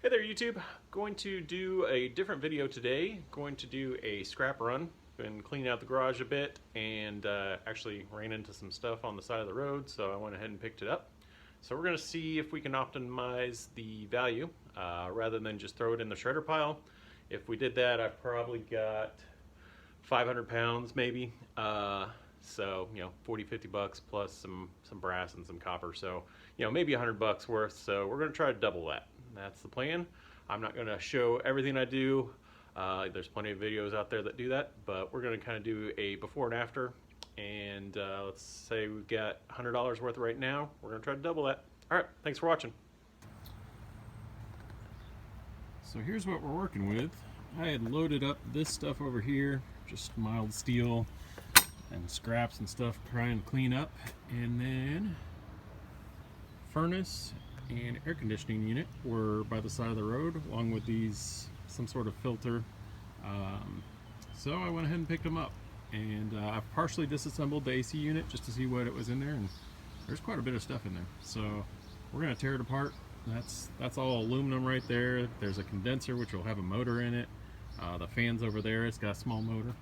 Hey there YouTube, going to do a different video today. Going to do a scrap run. Been cleaning out the garage a bit and actually ran into some stuff on the side of the road, so I went ahead and picked it up. So we're going to see if we can optimize the value rather than just throw it in the shredder pile. If we did that, I've probably got 500 pounds maybe. So, 40, 50 bucks plus some brass and some copper. So, maybe 100 bucks worth. So we're going to try to double that. That's the plan. I'm not going to show everything I do. There's plenty of videos out there that do that, but we're going to kind of do a before and after. And let's say we've got $100 worth right now. We're going to try to double that. All right, thanks for watching. So here's what we're working with. I had loaded up this stuff over here, just mild steel and scraps and stuff trying to clean up, and then furnace and air conditioning unit were by the side of the road along with these some sort of filter, so I went ahead and picked them up, and I've partially disassembled the AC unit just to see what it was in there, and there's quite a bit of stuff in there, so we're going to tear it apart. That's all aluminum right there. There's a condenser which will have a motor in it. The fan's over there, it's got a small motor,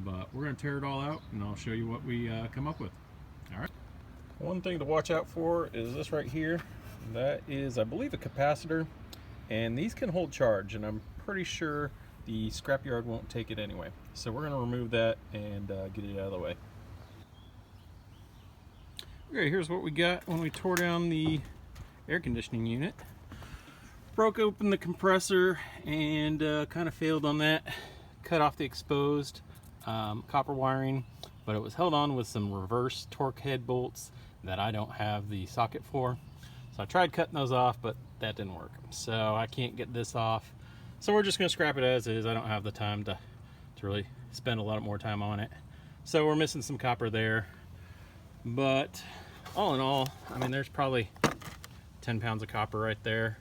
but we're going to tear it all out and I'll show you what we come up with. Alright. One thing to watch out for is this right here. That is, I believe, a capacitor, and these can hold charge, and I'm pretty sure the scrapyard won't take it anyway. So we're going to remove that and get it out of the way. Okay, here's what we got when we tore down the air conditioning unit. Broke open the compressor and kind of failed on that. Cut off the exposed copper wiring, but it was held on with some reverse torque head bolts that I don't have the socket for. So I tried cutting those off, but that didn't work. So I can't get this off. So we're just going to scrap it as is. I don't have the time to really spend a lot more time on it. So we're missing some copper there. But all in all, I mean, there's probably 10 pounds of copper right there.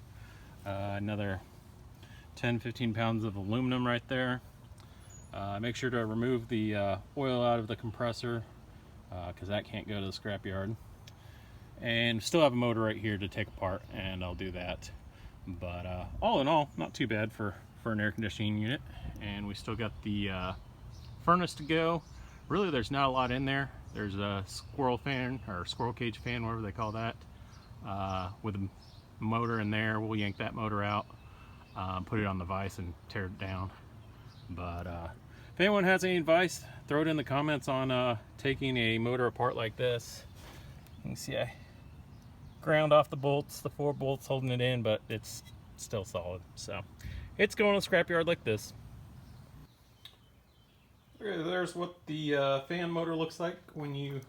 Another 10-15 pounds of aluminum right there. Make sure to remove the oil out of the compressor because that can't go to the scrapyard. And still have a motor right here to take apart, and I'll do that. But all in all, not too bad for an air conditioning unit. And we still got the furnace to go. Really, there's not a lot in there. There's a squirrel fan, or squirrel cage fan, whatever they call that, with a motor in there. We'll yank that motor out, put it on the vise and tear it down. But if anyone has any advice, throw it in the comments on taking a motor apart like this. You can see I ground off the bolts, the 4 bolts holding it in, but it's still solid. So it's going to the scrapyard like this. Okay, there's what the fan motor looks like when you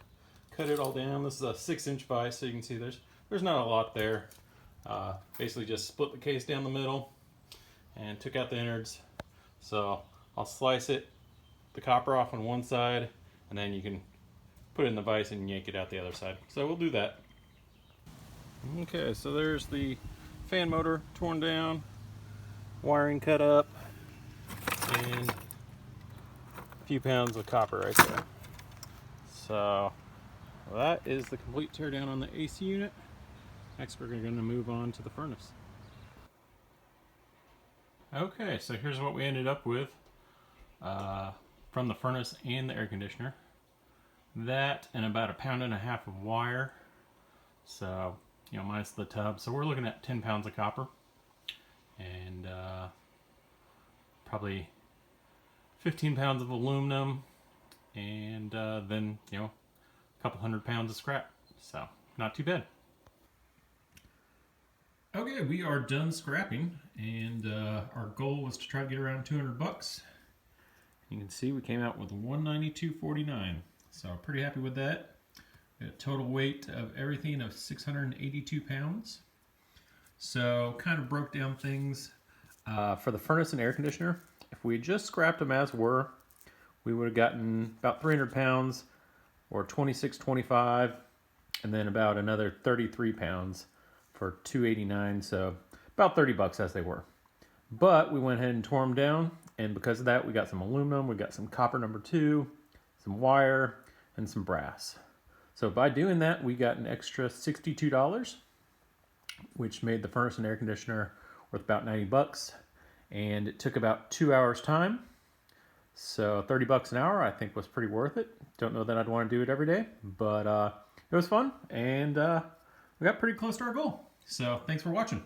cut it all down. This is a 6-inch vise, so you can see there's not a lot there. Basically just split the case down the middle and took out the innards. So I'll slice it, the copper off on one side, and then you can put it in the vise and yank it out the other side. So we'll do that. Okay, so there's the fan motor torn down, wiring cut up, and a few pounds of copper right there. So that is the complete teardown on the AC unit. Next we're going to move on to the furnace. Okay, so here's what we ended up with from the furnace and the air conditioner. That and about 1.5 pounds of wire, so minus the tub. So we're looking at 10 pounds of copper and probably 15 pounds of aluminum, and then a couple 100 pounds of scrap. So not too bad. Okay, we are done scrapping, and our goal was to try to get around 200 bucks. You can see we came out with 192.49. So pretty happy with that. We had a total weight of everything of 682 pounds. So kind of broke down things. For the furnace and air conditioner, if we had just scrapped them as were, we would have gotten about 300 pounds or 26.25, and then about another 33 pounds for 289, so about 30 bucks as they were. But we went ahead and tore them down, and because of that we got some aluminum, we got some copper number 2, some wire, and some brass. So by doing that, we got an extra $62, which made the furnace and air conditioner worth about 90 bucks. And it took about 2 hours time. So 30 bucks an hour I think was pretty worth it. Don't know that I'd want to do it every day, but it was fun, and we got pretty close to our goal. So thanks for watching.